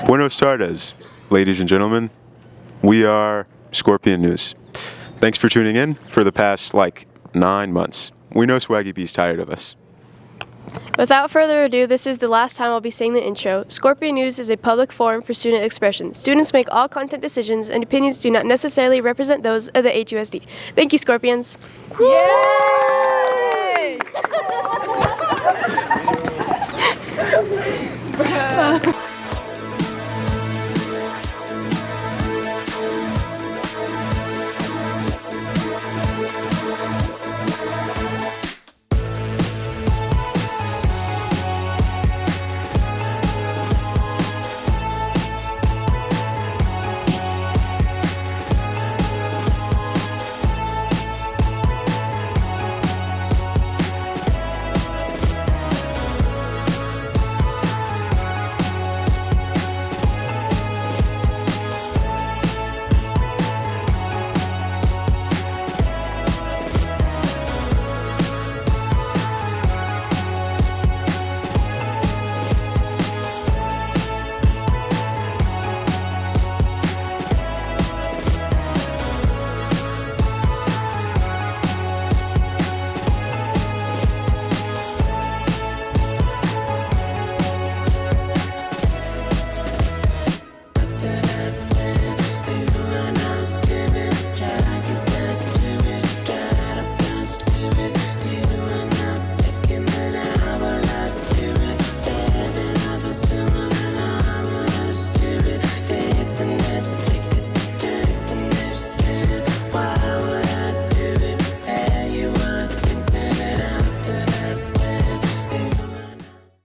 Buenos tardes, ladies and gentlemen. We are Scorpion News. Thanks for tuning in for the past, 9 months. We know Swaggy B's tired of us. Without further ado, this is the last time I'll be saying the intro. Scorpion News is a public forum for student expression. Students make all content decisions, and opinions do not necessarily represent those of the HUSD. Thank you, Scorpions. Yay!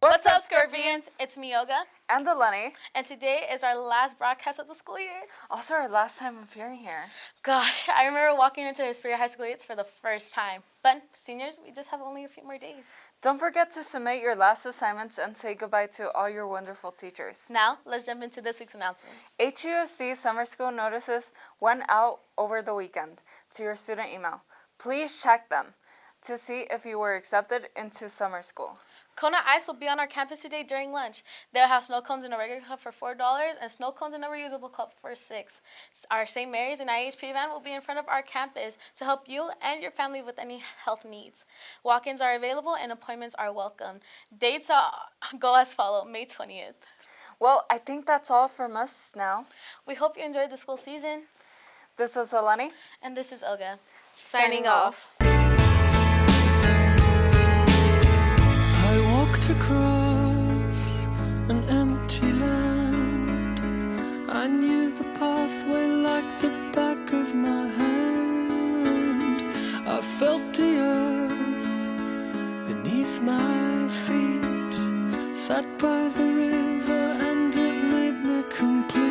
What's up, Scorpions? It's me, Yoga, And Lenny. and today is our last broadcast of the school year. Also our last time appearing here. Gosh, I remember walking into Hesperia High School Gates for the first time. But seniors, we just have only a few more days. Don't forget to submit your last assignments and say goodbye to all your wonderful teachers. Now, let's jump into this week's announcements. HUSD summer school notices went out over the weekend to your student email. Please check them to see if you were accepted into summer school. Kona Ice will be on our campus today during lunch. They'll have snow cones in a regular cup for $4 and snow cones in a reusable cup for $6. Our St. Mary's and IHP van will be in front of our campus to help you and your family with any health needs. Walk-ins are available and appointments are welcome. Dates go as follow: May 20th. Well, I think that's all from us now. We hope you enjoyed the school season. This is Eleni. And this is Olga. Signing off. I walked across an empty land. I knew the pathway like the back of my hand. I felt the earth beneath my feet. Sat by the river and it made me complete.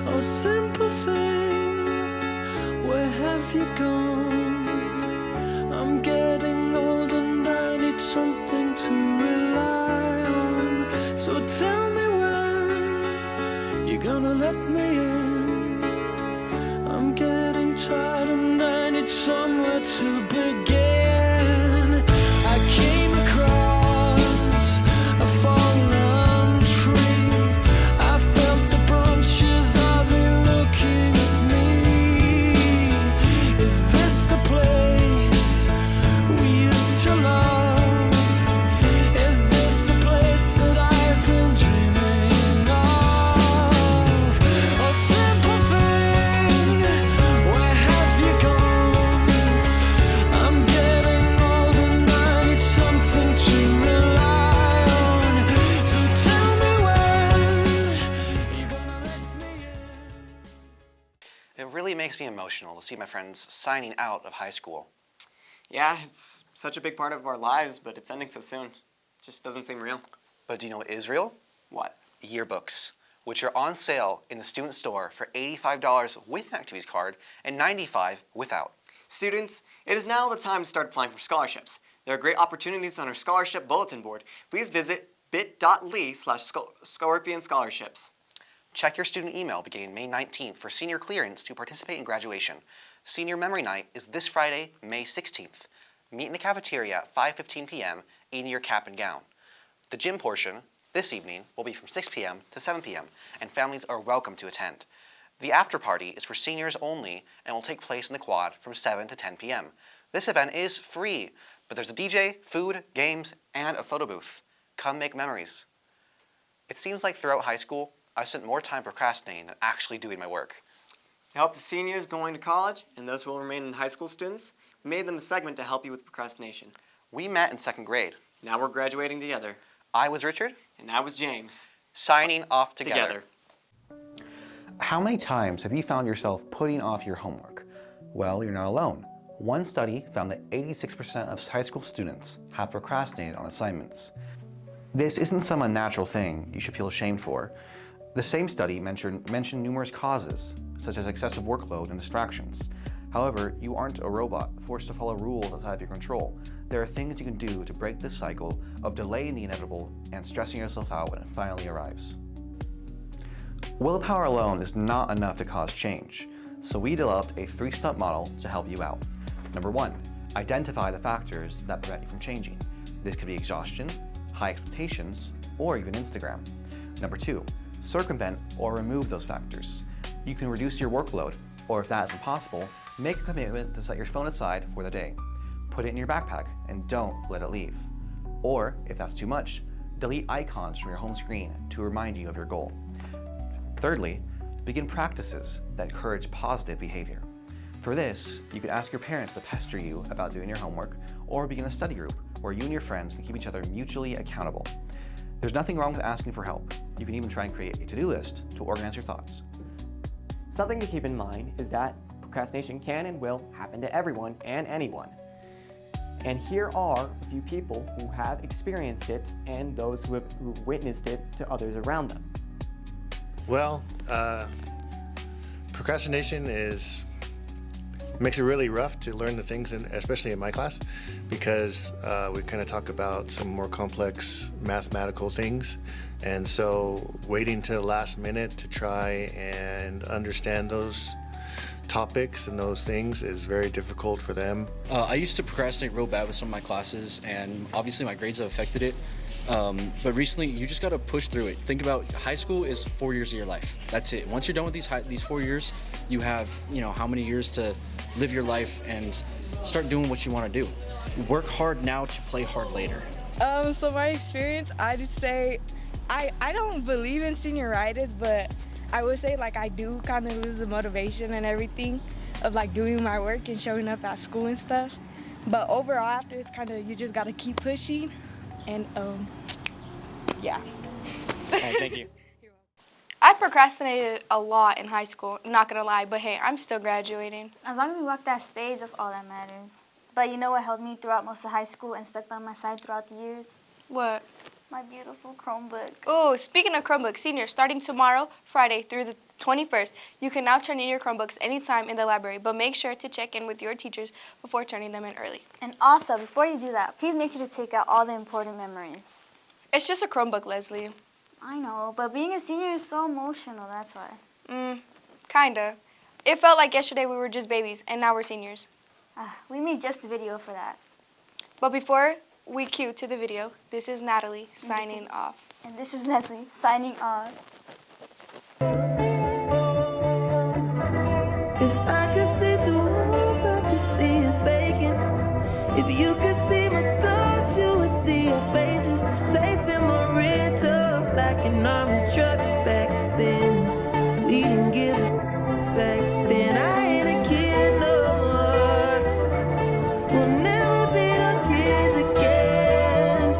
Oh, simple thing, where have you gone? I'm getting old and I need something to rely on. So tell me when you're gonna let me in. I'm getting tired and I need somewhere to begin. I came across a fallen tree. I felt the branches of it looking at me. Is this the place we used to love? Is this the place that I've been dreaming of? Oh, simple thing, where have you gone? I'm getting old and I need something to rely on. So tell me when you're gonna let me in. It really makes me emotional to see my friends signing out of high school. Yeah, it's such a big part of our lives, but it's ending so soon. Just doesn't seem real. But do you know what is real? What? Yearbooks, which are on sale in the student store for $85 with an activities card and $95 without. Students, it is now the time to start applying for scholarships. There are great opportunities on our scholarship bulletin board. Please visit bit.ly/scorpion scholarships. Check your student email beginning May 19th for senior clearance to participate in graduation. Senior Memory Night is this Friday, May 16th. Meet in the cafeteria at 5:15 p.m. in your cap and gown. The gym portion This evening will be from 6 p.m. to 7 p.m., and families are welcome to attend. The after party is for seniors only and will take place in the quad from 7 to 10 p.m. This event is free, but there's a DJ, food, games, and a photo booth. Come make memories. It seems like throughout high school, I've spent more time procrastinating than actually doing my work. To help the seniors going to college and those who will remain high school students, we made them a segment to help you with procrastination. We met in 2nd grade. Now we're graduating together. I was Richard. And I was James. Signing off together. Together. How many times have you found yourself putting off your homework? Well, you're not alone. One study found that 86% of high school students have procrastinated on assignments. This isn't some unnatural thing you should feel ashamed for. The same study mentioned numerous causes, such as excessive workload and distractions. However, you aren't a robot forced to follow rules outside of your control. There are things you can do to break this cycle of delaying the inevitable and stressing yourself out when it finally arrives. Willpower alone is not enough to cause change, so we developed a 3-step model to help you out. Number 1, identify the factors that prevent you from changing. This could be exhaustion, high expectations, or even Instagram. Number 2, circumvent or remove those factors. You can reduce your workload, or if that isn't possible, make a commitment to set your phone aside for the day. Put it in your backpack and don't let it leave. Or, if that's too much, delete icons from your home screen to remind you of your goal. Thirdly, begin practices that encourage positive behavior. For this, you can ask your parents to pester you about doing your homework, or begin a study group where you and your friends can keep each other mutually accountable. There's nothing wrong with asking for help. You can even try and create a to-do list to organize your thoughts. Something to keep in mind is that procrastination can and will happen to everyone and anyone. And here are a few people who have experienced it and those who have witnessed it to others around them. Well, procrastination makes it really rough to learn the things, especially in my class, because we kind of talk about some more complex mathematical things. And so waiting to the last minute to try and understand those topics and those things is very difficult for them. I used to procrastinate real bad with some of my classes, and obviously my grades have affected it. But recently, you just gotta push through it. Think about high school is 4 years of your life. That's it. Once you're done with these 4 years, you have, how many years to live your life and start doing what you want to do. Work hard now to play hard later. So my experience, I just say, I don't believe in senioritis, but I would say I do kind of lose the motivation and everything of doing my work and showing up at school and stuff. But overall, after it's kind of, you just gotta keep pushing. And yeah. Right, thank you. I procrastinated a lot in high school, not gonna lie, but hey, I'm still graduating. As long as we walk that stage, that's all that matters. But you know what helped me throughout most of high school and stuck by my side throughout the years? What? My beautiful Chromebook. Oh, speaking of Chromebooks, seniors, starting tomorrow, Friday through the 21st, you can now turn in your Chromebooks anytime in the library, but make sure to check in with your teachers before turning them in early. And also, before you do that, please make sure to take out all the important memories. It's just a Chromebook, Leslie. I know, but being a senior is so emotional, that's why. Kinda. It felt like yesterday we were just babies, and now we're seniors. We made just a video for that. But before we cue to the video, this is Natalie signing off. And this is Leslie signing off. If I could see through walls, I could see it faking. If you could see my thoughts, you would see our faces. Safe in my rental, like an army truck back then. We didn't give a back then. I ain't a kid no more. We'll never be those kids again.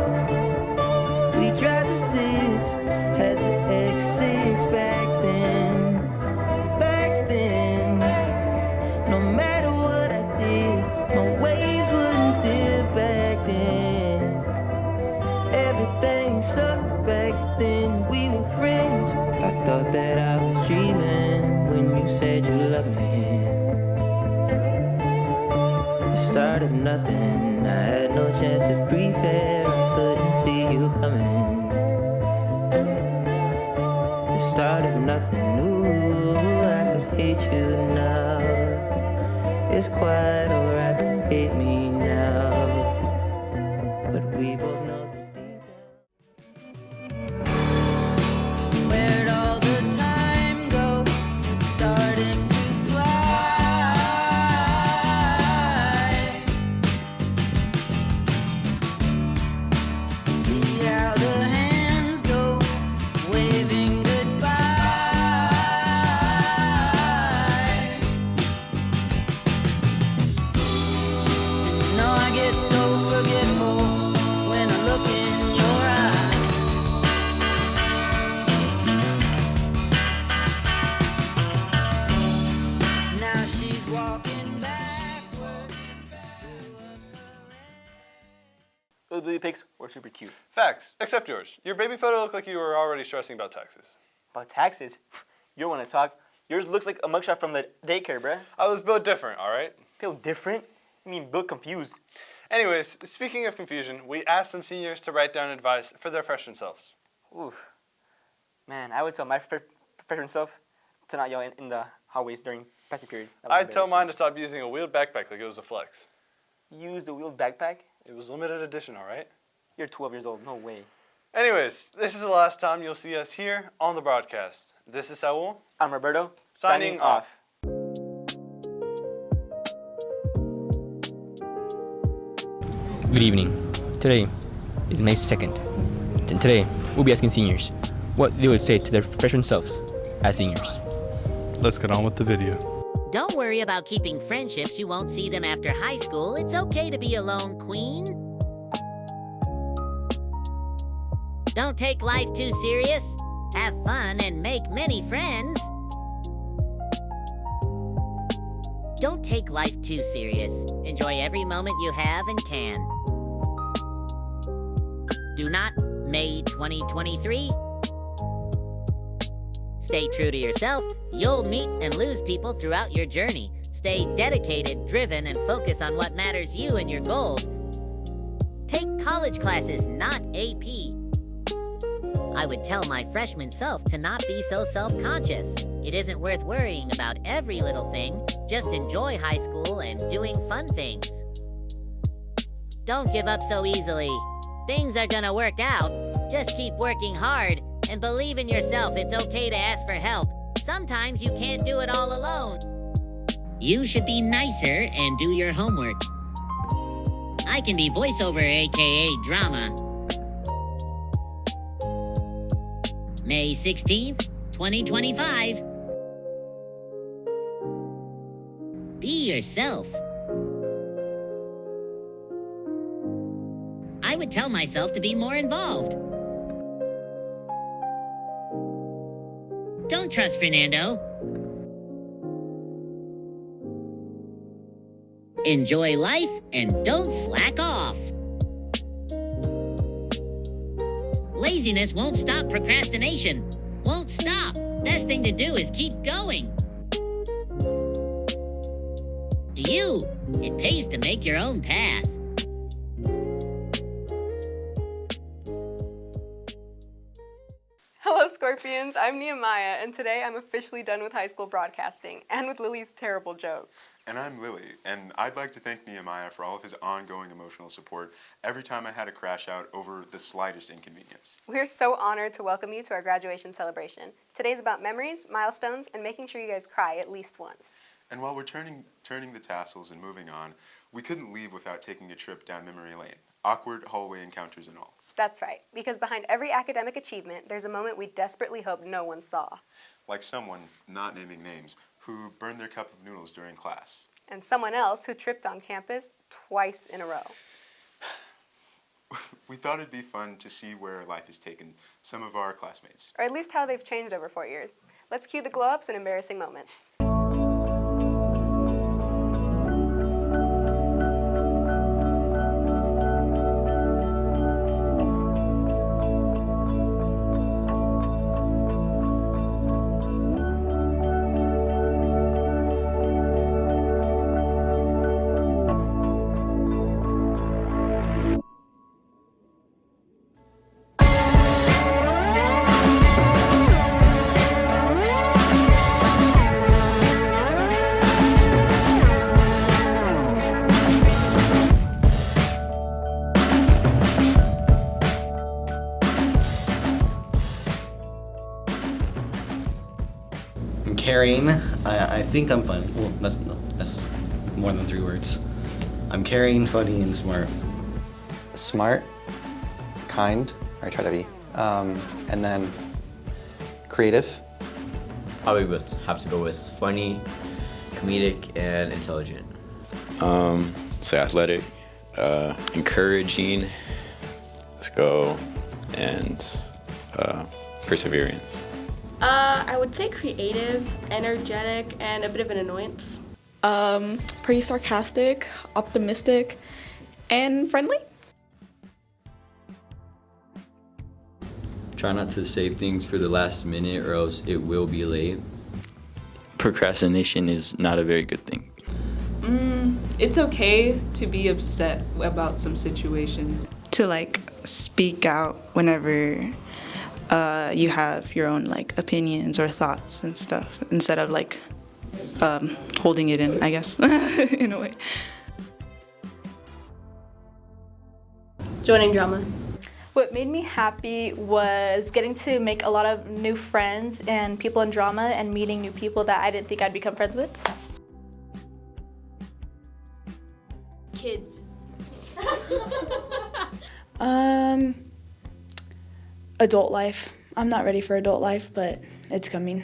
We tried to sit, had the X6 back then. Back then, no matter what I did, my waves wouldn't dip back then. Everything sucked back then, we were friends. I thought that I was dreaming when you said you loved me. The start of nothing, I had no chance to prepare, I couldn't see you coming. The start of nothing new, I could hate you now. It's quite alright to hate me now, but we both know that deep down. baby pics were super cute. Facts, except yours. Your baby photo looked like you were already stressing about taxes. About taxes? You don't want to talk. Yours looks like a mugshot from the daycare, bruh. I was built different, all right? Built different? You mean built confused? Anyways, speaking of confusion, we asked some seniors to write down advice for their freshman selves. Oof. Man, I would tell my freshman self to not yell in the hallways during passing period. I'd tell mine to stop using a wheeled backpack like it was a flex. Use the wheeled backpack? It was limited edition, all right? You're 12 years old. No way. Anyways, this is the last time you'll see us here on the broadcast. This is Saul. I'm Roberto. Signing off. Good evening. Today is May 2nd. And today, we'll be asking seniors what they would say to their freshman selves as seniors. Let's get on with the video. Don't worry about keeping friendships. You won't see them after high school. It's okay to be a lone queen. Don't take life too serious. Have fun and make many friends. Don't take life too serious. Enjoy every moment you have and can. Do not May 2023. Stay true to yourself. You'll meet and lose people throughout your journey. Stay dedicated, driven, and focus on what matters you and your goals. Take college classes, not AP. I would tell my freshman self to not be so self-conscious. It isn't worth worrying about every little thing. Just enjoy high school and doing fun things. Don't give up so easily. Things are gonna work out. Just keep working hard and believe in yourself. It's okay to ask for help. Sometimes you can't do it all alone. You should be nicer and do your homework. I can be voiceover, aka drama. May 16th, 2025. Be yourself. I would tell myself to be more involved. Don't trust Fernando. Enjoy life and don't slack off. Laziness won't stop procrastination. Won't stop. Best thing to do is keep going. To you, it pays to make your own path. Hello, Scorpions. I'm Nehemiah, and today I'm officially done with high school broadcasting and with Lily's terrible jokes. And I'm Lily, and I'd like to thank Nehemiah for all of his ongoing emotional support every time I had a crash out over the slightest inconvenience. We're so honored to welcome you to our graduation celebration. Today's about memories, milestones, and making sure you guys cry at least once. And while we're turning the tassels and moving on, we couldn't leave without taking a trip down memory lane. Awkward hallway encounters and all. That's right, because behind every academic achievement, there's a moment we desperately hope no one saw. Like someone, not naming names, who burned their cup of noodles during class. And someone else who tripped on campus twice in a row. We thought it'd be fun to see where life has taken some of our classmates. Or at least how they've changed over 4 years. Let's cue the glow-ups and embarrassing moments. Caring. I think I'm fun. Well, that's more than 3 words. I'm caring, funny, and smart. Smart, kind, or I try to be, and then creative. Probably have to go with funny, comedic, and intelligent. Say athletic, encouraging, let's go, and perseverance. I would say creative, energetic, and a bit of an annoyance. Pretty sarcastic, optimistic, and friendly. Try not to save things for the last minute or else it will be late. Procrastination is not a very good thing. It's okay to be upset about some situations. To like speak out whenever you have your own like opinions or thoughts and stuff instead of like holding it in, I guess, in a way. Joining drama. What made me happy was getting to make a lot of new friends and people in drama and meeting new people that I didn't think I'd become friends with. Kids. Adult life. I'm not ready for adult life, but it's coming.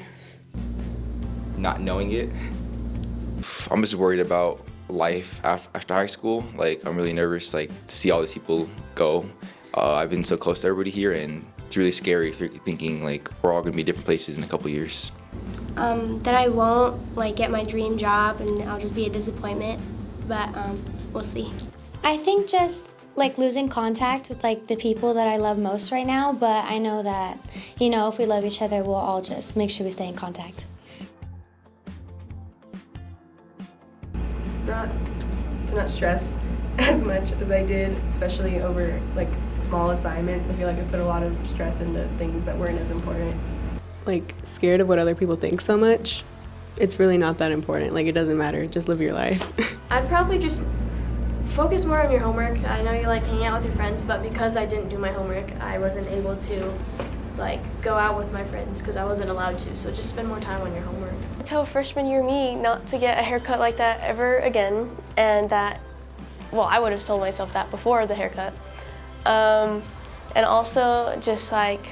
Not knowing it. I'm just worried about life after high school. Like, I'm really nervous, like, to see all these people go. I've been so close to everybody here, and it's really scary thinking like we're all gonna be different places in a couple years. That I won't like get my dream job and I'll just be a disappointment, but we'll see. I think just like losing contact with like the people that I love most right now, but I know that, you know, if we love each other, we'll all just make sure we stay in contact. To not stress as much as I did, especially over like small assignments. I feel like I put a lot of stress into things that weren't as important. Like scared of what other people think so much. It's really not that important. Like it doesn't matter. Just live your life. I'd probably just focus more on your homework. I know you like hanging out with your friends, but because I didn't do my homework, I wasn't able to like go out with my friends because I wasn't allowed to. So just spend more time on your homework. Tell freshman year me not to get a haircut like that ever again, and that, well, I would have told myself that before the haircut. And also just like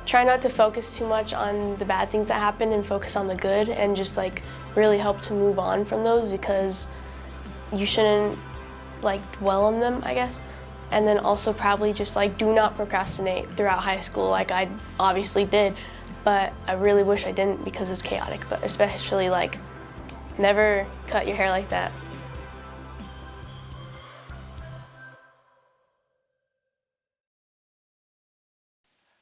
try not to focus too much on the bad things that happen and focus on the good, and just like really help to move on from those, because you shouldn't like dwell on them, I guess. And then also probably just like do not procrastinate throughout high school like I obviously did, but I really wish I didn't because it was chaotic. But especially like never cut your hair like that.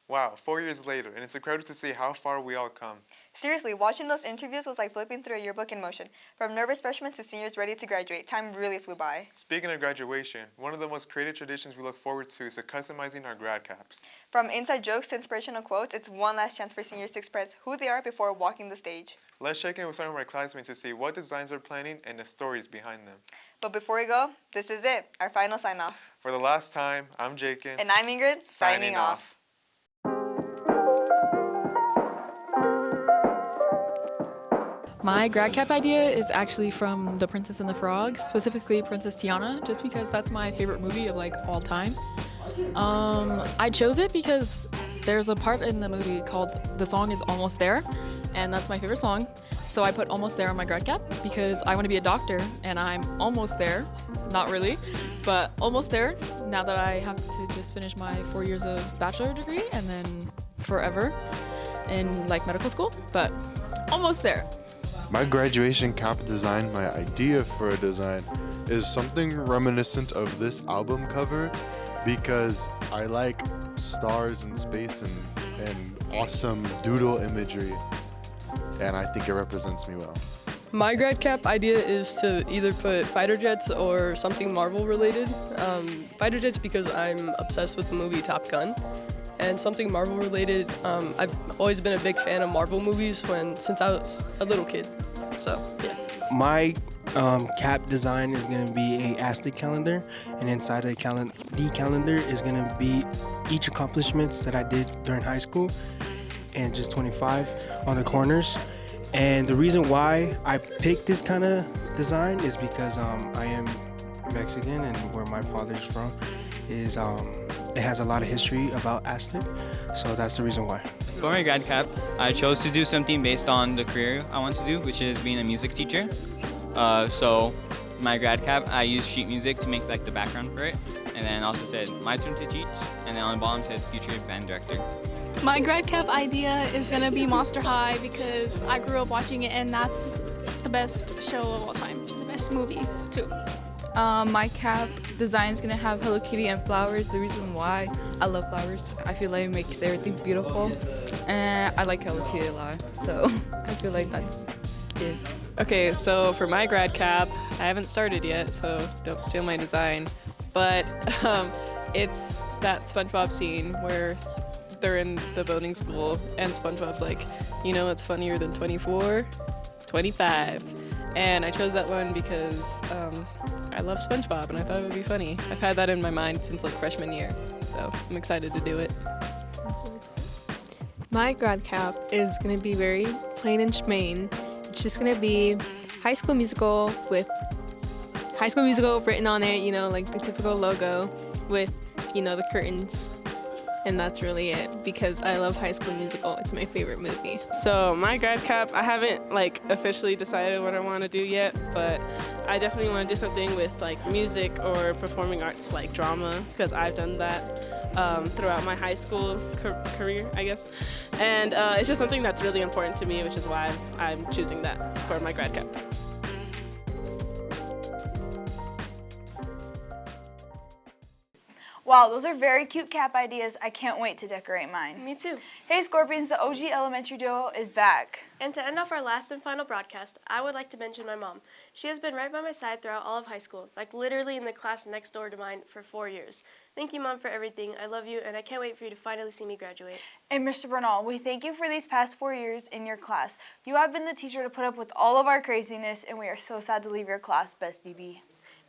Wow, 4 years later, and it's incredible to see how far we all come. Seriously, watching those interviews was like flipping through a yearbook in motion. From nervous freshmen to seniors ready to graduate, time really flew by. Speaking of graduation, one of the most creative traditions we look forward to is customizing our grad caps. From inside jokes to inspirational quotes, it's one last chance for seniors to express who they are before walking the stage. Let's check in with some of our classmates to see what designs they're planning and the stories behind them. But before we go, this is it, our final sign-off. For the last time, I'm Jakin. And I'm Ingrid, signing off. My grad cap idea is actually from The Princess and the Frog, specifically Princess Tiana, just because that's my favorite movie of like all time. I chose it because there's a part in the movie called The Song Is Almost There, and that's my favorite song. So I put Almost There on my grad cap because I want to be a doctor, and I'm almost there. Not really, but almost there now that I have to just finish my 4 years of bachelor degree and then forever in like medical school, but almost there. My graduation cap design, my idea for a design, is something reminiscent of this album cover because I like stars and space and awesome doodle imagery, and I think it represents me well. My grad cap idea is to either put fighter jets or something Marvel related. Fighter jets because I'm obsessed with the movie Top Gun, and something Marvel related. I've always been a big fan of Marvel movies since I was a little kid. So yeah. My cap design is going to be a Aztec calendar, and inside the calendar is going to be each accomplishments that I did during high school, and just 25 on the corners. And the reason why I picked this kind of design is because I am Mexican, and where my father's from is it has a lot of history about Aztec, so that's the reason why. For my grad cap, I chose to do something based on the career I want to do, which is being a music teacher. So my grad cap, I used sheet music to make like the background for it, and then also said my turn to teach, and then on the bottom said future band director. My grad cap idea is gonna be Monster High because I grew up watching it and that's the best show of all time, the best movie too. My cap design is gonna have Hello Kitty and flowers. The reason why I love flowers, I feel like it makes everything beautiful, and I like Hello Kitty a lot, so I feel like that's it. Okay, so for my grad cap, I haven't started yet, so don't steal my design. But it's that SpongeBob scene where they're in the boating school, and SpongeBob's like, you know what's funnier than 24? 25. And I chose that one because I love SpongeBob and I thought it would be funny. I've had that in my mind since like freshman year, so I'm excited to do it. My grad cap is going to be very plain and schmain. It's just going to be High School Musical with High School Musical written on it, you know, like the typical logo with, you know, the curtains. And that's really it because I love High School Musical. It's my favorite movie. So my grad cap, I haven't like officially decided what I want to do yet, but I definitely want to do something with like music or performing arts like drama because I've done that throughout my high school career, I guess. And it's just something that's really important to me, which is why I'm choosing that for my grad cap. Wow, those are very cute cap ideas. I can't wait to decorate mine. Me too. Hey Scorpions, the OG elementary duo is back. And to end off our last and final broadcast, I would like to mention my mom. She has been right by my side throughout all of high school, like literally in the class next door to mine for 4 years. Thank you, Mom, for everything. I love you, and I can't wait for you to finally see me graduate. And Mr. Bernal, we thank you for these past 4 years in your class. You have been the teacher to put up with all of our craziness, and we are so sad to leave your class, Bestie B.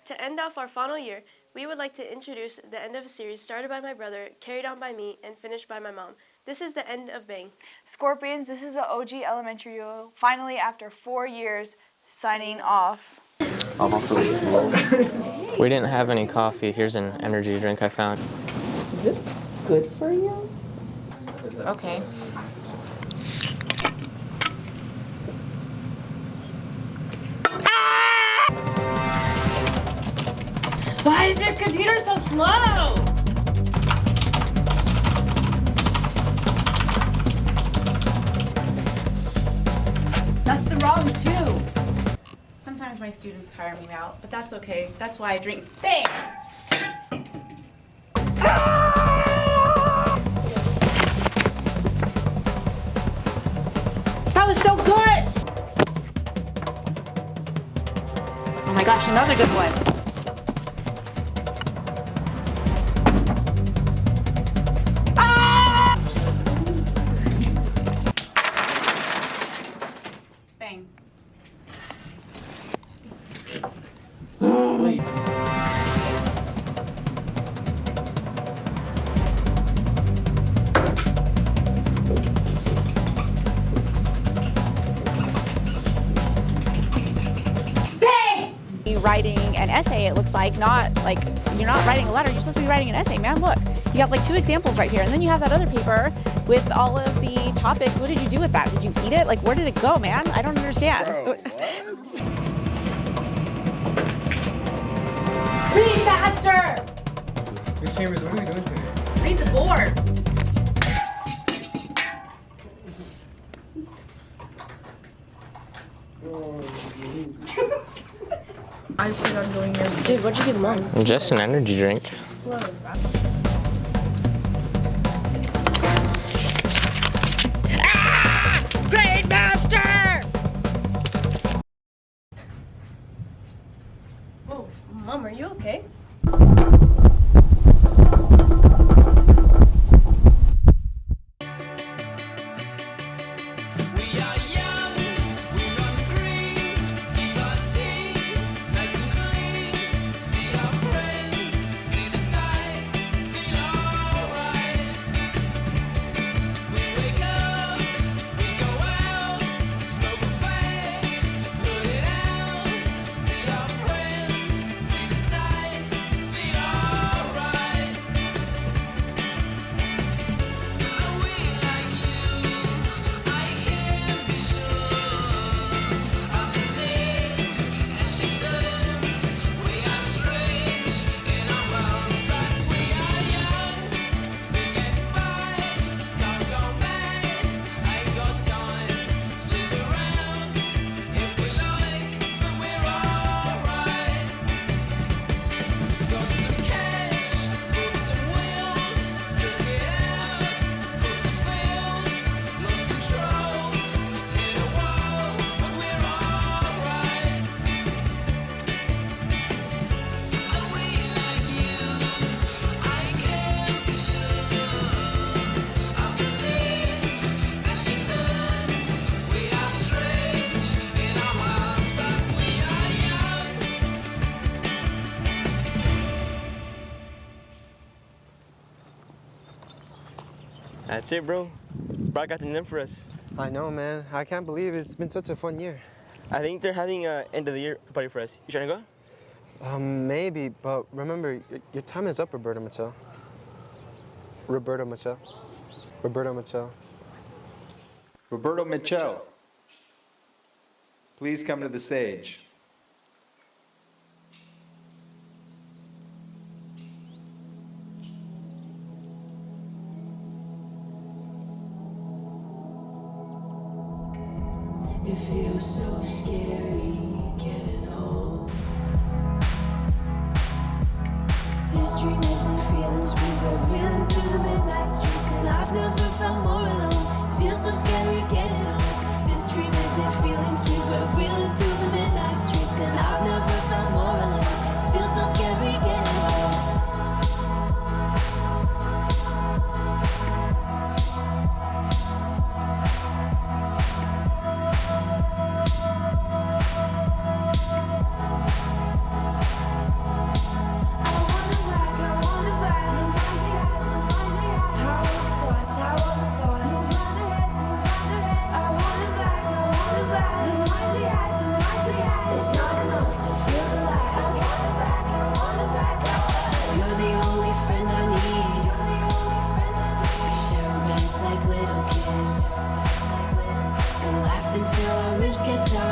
To end off our final year, we would like to introduce the end of a series started by my brother, carried on by me, and finished by my mom. This is the end of Bang. Scorpions, this is the OG elementary duo, finally after 4 years, signing off. We didn't have any coffee. Here's an energy drink I found. Is this good for you? Okay. Why is this computer so slow? That's the wrong tube. Sometimes my students tire me out, but that's okay. That's why I drink Bang! That was so good! Oh my gosh, another good one. Bang. You writing an essay, it looks like, not like you're not writing a letter, you're supposed to be writing an essay, man. Look, you have like 2 examples right here, and then you have that other paper with all of the topics. What did you do with that? Did you eat it? Like, where did it go, man? I don't understand. Bro, read faster! Miss Chambers, what are we doing today? Read the board. I plan on going there. Dude, what'd you give Mom? Just an energy drink. Grade master! Whoa, Mom, are you okay? That's it, bro. Brock got the name for us. I know, man. I can't believe it's been such a fun year. I think they're having an end of the year party for us. You trying to go? Maybe, but remember, your time is up, Roberto Mitchell. Roberto Mitchell. Roberto Mitchell. Roberto Mitchell, please come to the stage. It feels so scary getting old. This dream isn't feeling sweet, but reeling through the midnight streets, and I've never felt more alone. It feels so scary getting old. This dream isn't feeling sweet, but reeling through the midnight streets, and I've never felt more alone. It feels so scary getting old. Until our ribs get tired.